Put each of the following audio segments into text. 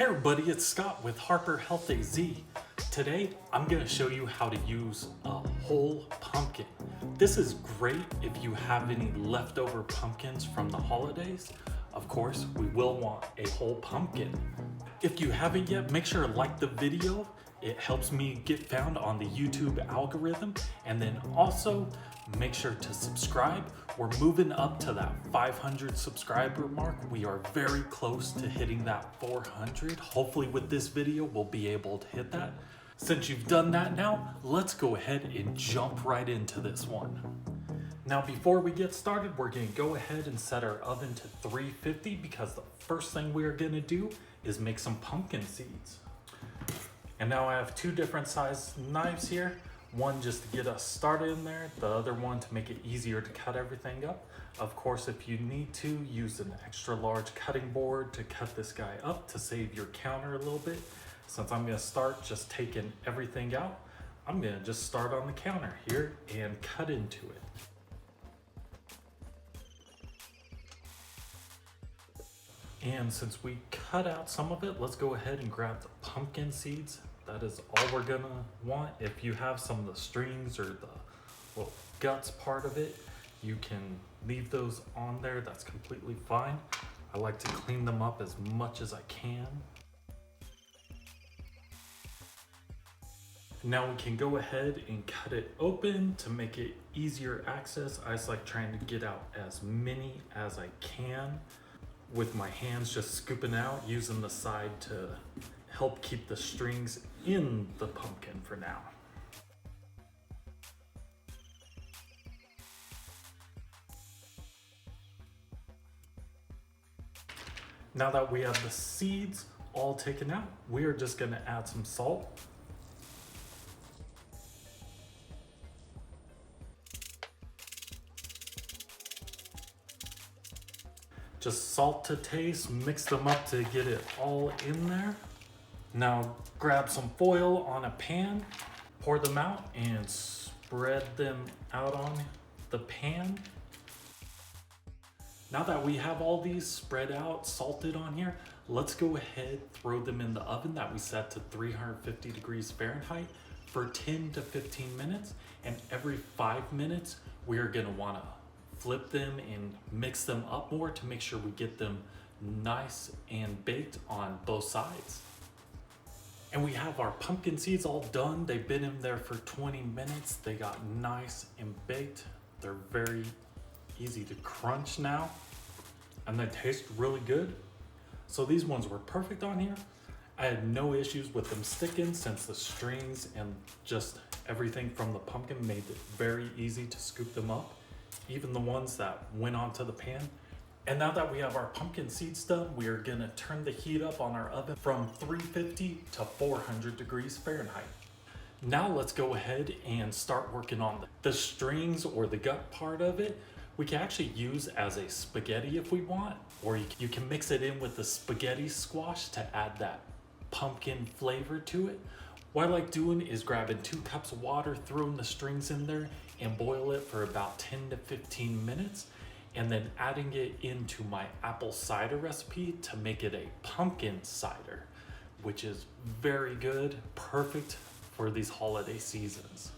Hey everybody, it's Scott with Harper Health AZ. Today, I'm going to show you how to use a whole pumpkin. This is great if you have any leftover pumpkins from the holidays. Of course, we will want a whole pumpkin. If you haven't yet, make sure to like the video. It helps me get found on the YouTube algorithm. And then also, make sure to subscribe. We're moving up to that 500 subscriber mark. We are very close to hitting that 400. Hopefully with this video, we'll be able to hit that. Since you've done that now, let's go ahead and jump right into this one. Now, before we get started, we're gonna go ahead and set our oven to 350 because the first thing we are gonna do is make some pumpkin seeds. And now I have two different size knives here. One just to get us started in there, the other one to make it easier to cut everything up. Of course, if you need to, use an extra large cutting board to cut this guy up to save your counter a little bit. Since I'm gonna start just taking everything out, I'm gonna just start on the counter here and cut into it. And since we cut out some of it, let's go ahead and grab the pumpkin seeds. That is all we're gonna want. If you have some of the strings or the little guts part of it, you can leave those on there. That's completely fine. I like to clean them up as much as I can. Now we can go ahead and cut it open to make it easier access. I just like trying to get out as many as I can with my hands, just scooping out, using the side to help keep the strings in the pumpkin for now. Now that we have the seeds all taken out, we are just gonna add some salt. Just salt to taste, mix them up to get it all in there. Now grab some foil on a pan, pour them out and spread them out on the pan. Now that we have all these spread out, salted on here, let's go ahead, throw them in the oven that we set to 350 degrees Fahrenheit for 10 to 15 minutes. And every 5 minutes, we are gonna wanna flip them and mix them up more to make sure we get them nice and baked on both sides. And we have our pumpkin seeds all done. They've been in there for 20 minutes. They got nice and baked. They're very easy to crunch now, and they taste really good. So these ones were perfect on here. I had no issues with them sticking since the strings and just everything from the pumpkin made it very easy to scoop them up, even the ones that went onto the pan. And now that we have our pumpkin seeds done, we are gonna turn the heat up on our oven from 350 to 400 degrees Fahrenheit. Now let's go ahead and start working on the strings or the gut part of it. We can actually use as a spaghetti if we want, or you can mix it in with the spaghetti squash to add that pumpkin flavor to it. What I like doing is grabbing 2 cups of water, throwing the strings in there and boil it for about 10 to 15 minutes. And then adding it into my apple cider recipe to make it a pumpkin cider, which is very good, perfect for these holiday seasons.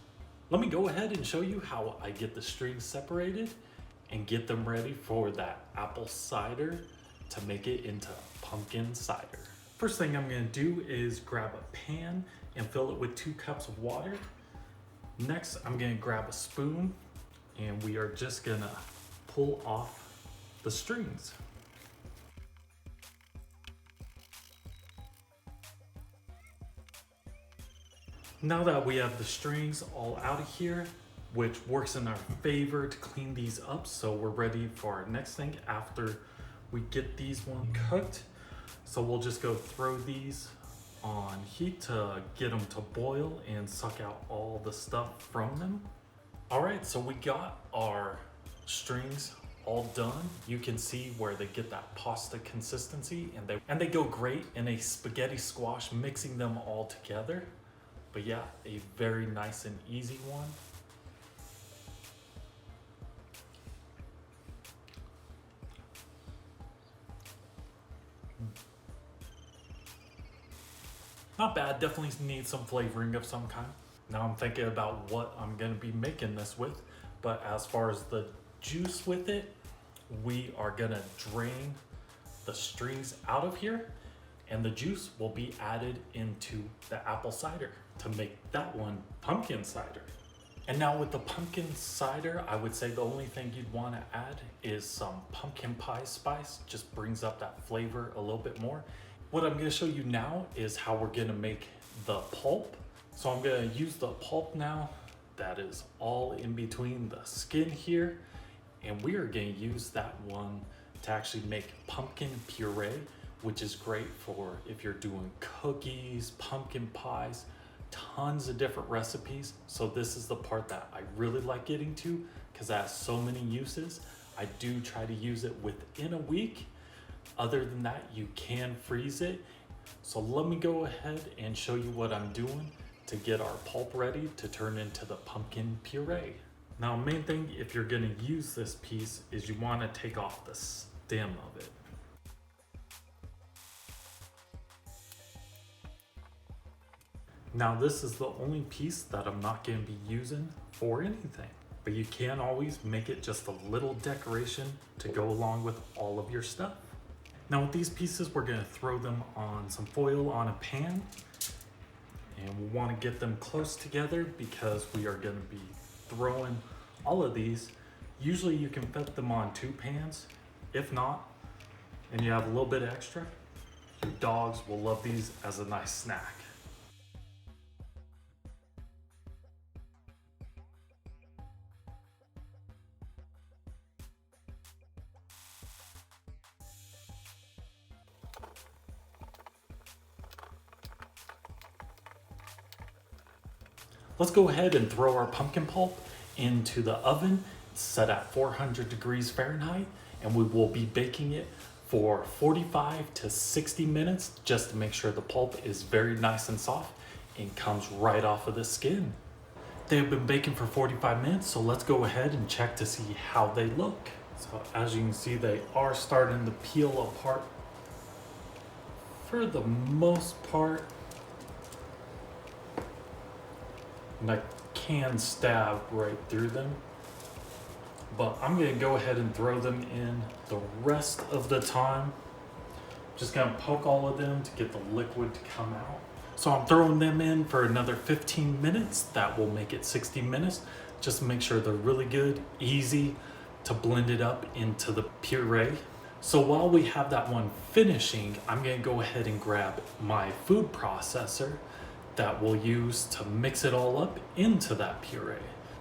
Let me go ahead and show you how I get the strings separated and get them ready for that apple cider to make it into pumpkin cider. First thing I'm gonna do is grab a pan and fill it with 2 cups of water. Next, I'm gonna grab a spoon and we are just gonna pull off the strings. Now that we have the strings all out of here, which works in our favor to clean these up, so we're ready for our next thing after we get these one cooked. So we'll just go throw these on heat to get them to boil and suck out all the stuff from them. All right, so we got our strings all done. You can see where they get that pasta consistency, and they go great in a spaghetti squash, mixing them all together. But yeah, a very nice and easy one. Not bad, definitely needs some flavoring of some kind. Now I'm thinking about what I'm gonna be making this with, but as far as the juice with it, we are gonna drain the strings out of here and the juice will be added into the apple cider to make that one pumpkin cider. And now with the pumpkin cider, I would say the only thing you'd want to add is some pumpkin pie spice. Just brings up that flavor a little bit more. What I'm going to show you now is how we're going to make the pulp. So I'm going to use the pulp now. That is all in between the skin here. And we are going to use that one to actually make pumpkin puree, which is great for if you're doing cookies, pumpkin pies, tons of different recipes. So this is the part that I really like getting to because it has so many uses. I do try to use it within a week. Other than that, you can freeze it. So let me go ahead and show you what I'm doing to get our pulp ready to turn into the pumpkin puree. Now, main thing, if you're gonna use this piece, is you wanna take off the stem of it. Now this is the only piece that I'm not going to be using for anything, but you can always make it just a little decoration to go along with all of your stuff. Now with these pieces, we're going to throw them on some foil on a pan, and we want to get them close together because we are going to be throwing all of these. Usually you can fit them on 2 pans. If not, and you have a little bit extra, your dogs will love these as a nice snack. Let's go ahead and throw our pumpkin pulp into the oven, set at 400 degrees Fahrenheit, and we will be baking it for 45 to 60 minutes just to make sure the pulp is very nice and soft and comes right off of the skin. They have been baking for 45 minutes, so let's go ahead and check to see how they look. So as you can see, they are starting to peel apart for the most part. And I can stab right through them, but I'm gonna go ahead and throw them in the rest of the time. Just gonna poke all of them to get the liquid to come out. So I'm throwing them in for another 15 minutes. That will make it 60 minutes. Just to make sure they're really good, easy to blend it up into the puree. So while we have that one finishing, I'm gonna go ahead and grab my food processor that we'll use to mix it all up into that puree.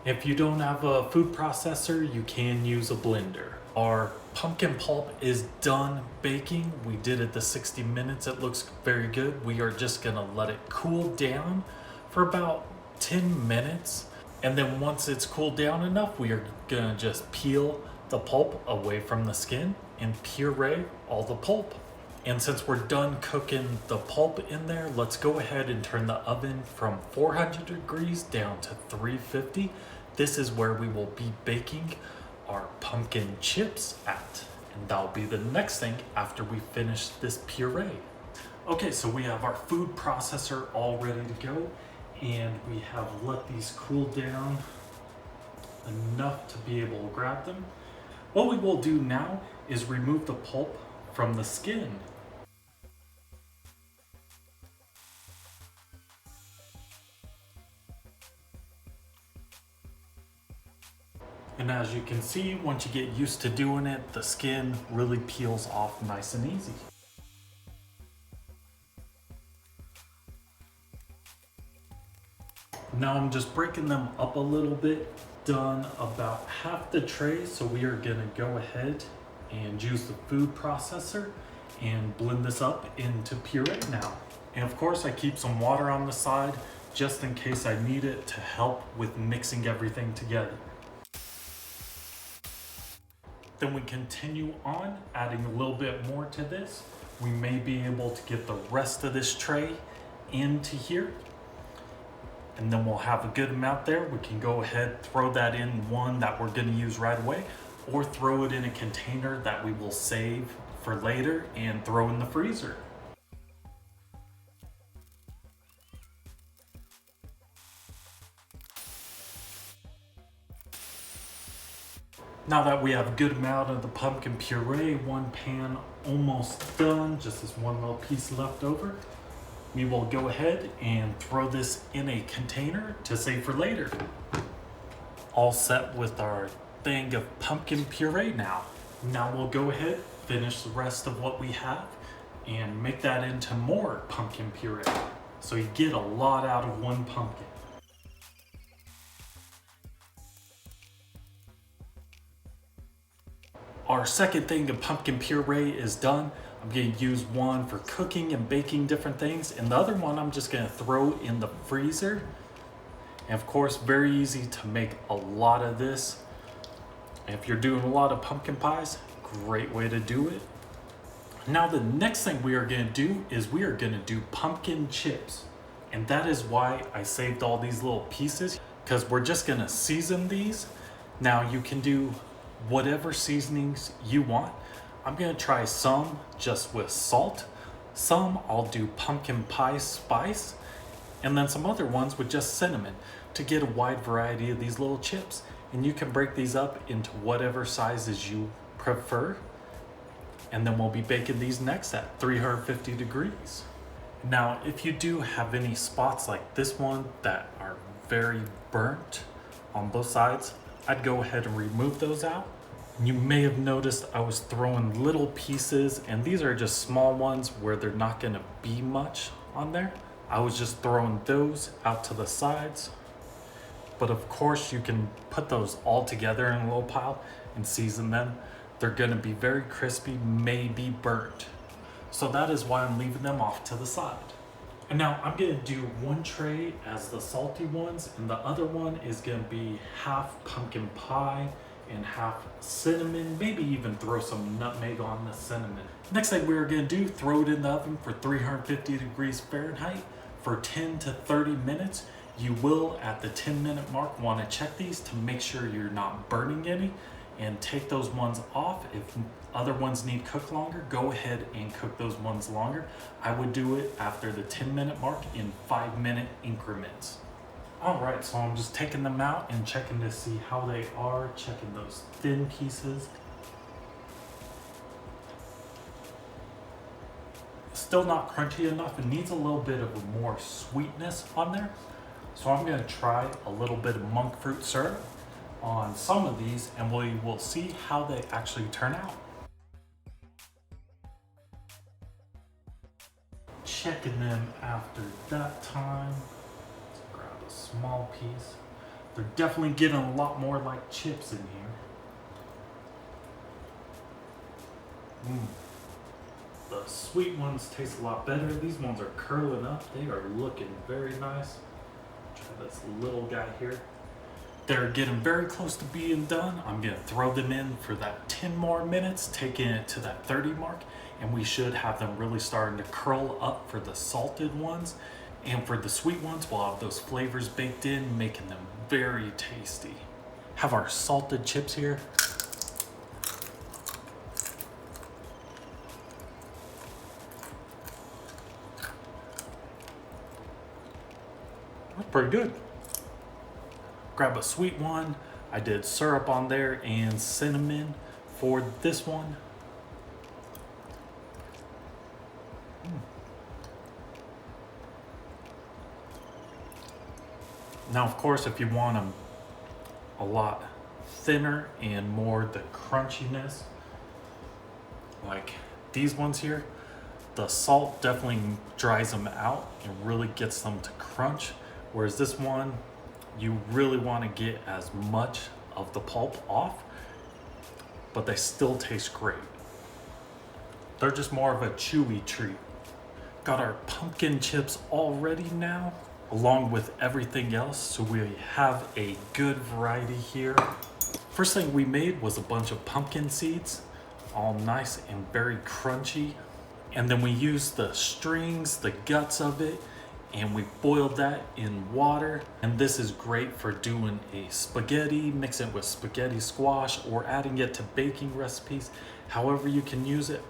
If you don't have a food processor, you can use a blender. Our pumpkin pulp is done baking. We did it the 60 minutes. It looks very good. We are just gonna let it cool down for about 10 minutes. And then once it's cooled down enough, we are gonna just peel the pulp away from the skin and puree all the pulp. And since we're done cooking the pulp in there, let's go ahead and turn the oven from 400 degrees down to 350. This is where we will be baking our pumpkin chips at. And that'll be the next thing after we finish this puree. Okay, so we have our food processor all ready to go. And we have let these cool down enough to be able to grab them. What we will do now is remove the pulp from the skin. And as you can see, once you get used to doing it, the skin really peels off nice and easy. Now I'm just breaking them up a little bit. Done about half the tray, so we are gonna go ahead and use the food processor and blend this up into puree now. And of course I keep some water on the side just in case I need it to help with mixing everything together. Then we continue on, adding a little bit more to this. We may be able to get the rest of this tray into here. And then we'll have a good amount there. We can go ahead, throw that in one that we're gonna use right away, or throw it in a container that we will save for later and throw in the freezer. Now that we have a good amount of the pumpkin puree, one pan almost done, just this one little piece left over, we will go ahead and throw this in a container to save for later. All set with our thing of pumpkin puree now. Now we'll go ahead, finish the rest of what we have, and make that into more pumpkin puree. So you get a lot out of one pumpkin. Our second thing of pumpkin puree is done. I'm going to use one for cooking and baking different things, and the other one I'm just going to throw in the freezer. And of course, very easy to make a lot of this. If you're doing a lot of pumpkin pies, great way to do it. Now the next thing we are going to do is we are going to do pumpkin chips. And that is why I saved all these little pieces, because we're just going to season these. Now you can do whatever seasonings you want. I'm going to try some just with salt. Some I'll do pumpkin pie spice. And then some other ones with just cinnamon to get a wide variety of these little chips. And you can break these up into whatever sizes you prefer. And then we'll be baking these next at 350 degrees. Now, if you do have any spots like this one that are very burnt on both sides, I'd go ahead and remove those out. You may have noticed I was throwing little pieces, and these are just small ones where they're not gonna be much on there. I was just throwing those out to the sides. But of course you can put those all together in a little pile and season them. They're gonna be very crispy, maybe burnt. So that is why I'm leaving them off to the side. And now I'm gonna do one tray as the salty ones, and the other one is gonna be half pumpkin pie and half cinnamon, maybe even throw some nutmeg on the cinnamon. Next thing we're gonna do, throw it in the oven for 350 degrees Fahrenheit for 10 to 30 minutes. You will, at the 10-minute mark, wanna check these to make sure you're not burning any, and take those ones off. If other ones need cooked longer, go ahead and cook those ones longer. I would do it after the 10-minute mark in 5-minute increments. All right, so I'm just taking them out and checking to see how they are, checking those thin pieces. Still not crunchy enough. It needs a little bit of more sweetness on there. So I'm gonna try a little bit of monk fruit syrup on some of these, and we will see how they actually turn out. Checking them after that time. Let's grab a small piece. They're definitely getting a lot more like chips in here. The sweet ones taste a lot better. These ones are curling up. They are looking very nice. Try this little guy here. They're getting very close to being done. I'm gonna throw them in for that 10 more minutes, taking it to that 30 mark, and we should have them really starting to curl up for the salted ones. And for the sweet ones, we'll have those flavors baked in, making them very tasty. Have our salted chips here. That's pretty good. Grab a sweet one. I did syrup on there and cinnamon for this one. Now, of course, if you want them a lot thinner and more the crunchiness, like these ones here, the salt definitely dries them out and really gets them to crunch. Whereas this one, you really want to get as much of the pulp off, but they still taste great. They're just more of a chewy treat. Got our pumpkin chips all ready now, along with everything else, so we have a good variety here. First thing we made was a bunch of pumpkin seeds, all nice and very crunchy. And then we used the strings, the guts of it, and we boiled that in water. And this is great for doing a spaghetti, mix it with spaghetti squash, or adding it to baking recipes, however you can use it.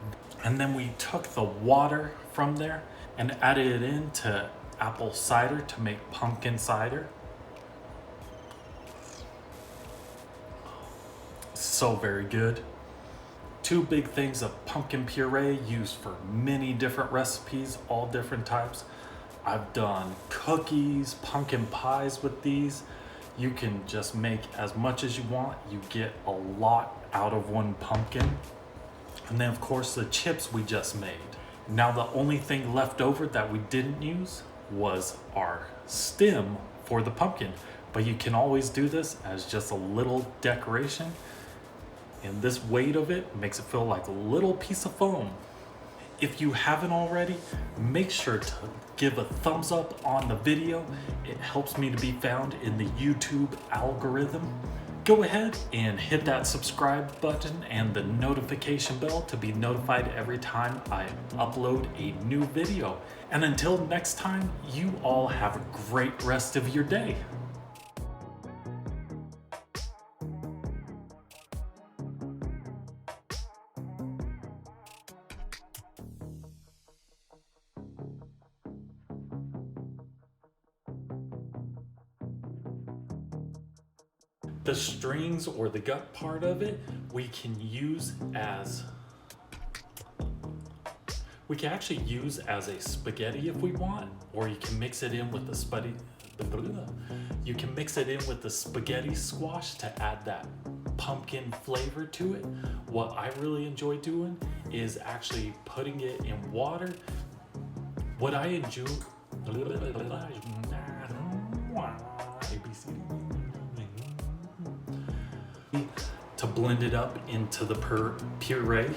And then we took the water from there and added it into apple cider to make pumpkin cider. so very good. 2 big things of pumpkin puree used for many different recipes, all different types. I've done cookies, pumpkin pies with these. You can just make as much as you want. You get a lot out of one pumpkin. And then of course the chips we just made. Now the only thing left over that we didn't use was our stem for the pumpkin. But you can always do this as just a little decoration. And this weight of it makes it feel like a little piece of foam. If you haven't already, make sure to give a thumbs up on the video. It helps me to be found in the YouTube algorithm. Go ahead and hit that subscribe button and the notification bell to be notified every time I upload a new video. And until next time, you all have a great rest of your day. The strings or the gut part of it, we can actually use as a spaghetti if we want, or you can mix it in with the spaghetti squash to add that pumpkin flavor to it. What I really enjoy doing is actually putting it in water. What I enjoy to blend it up into the puree,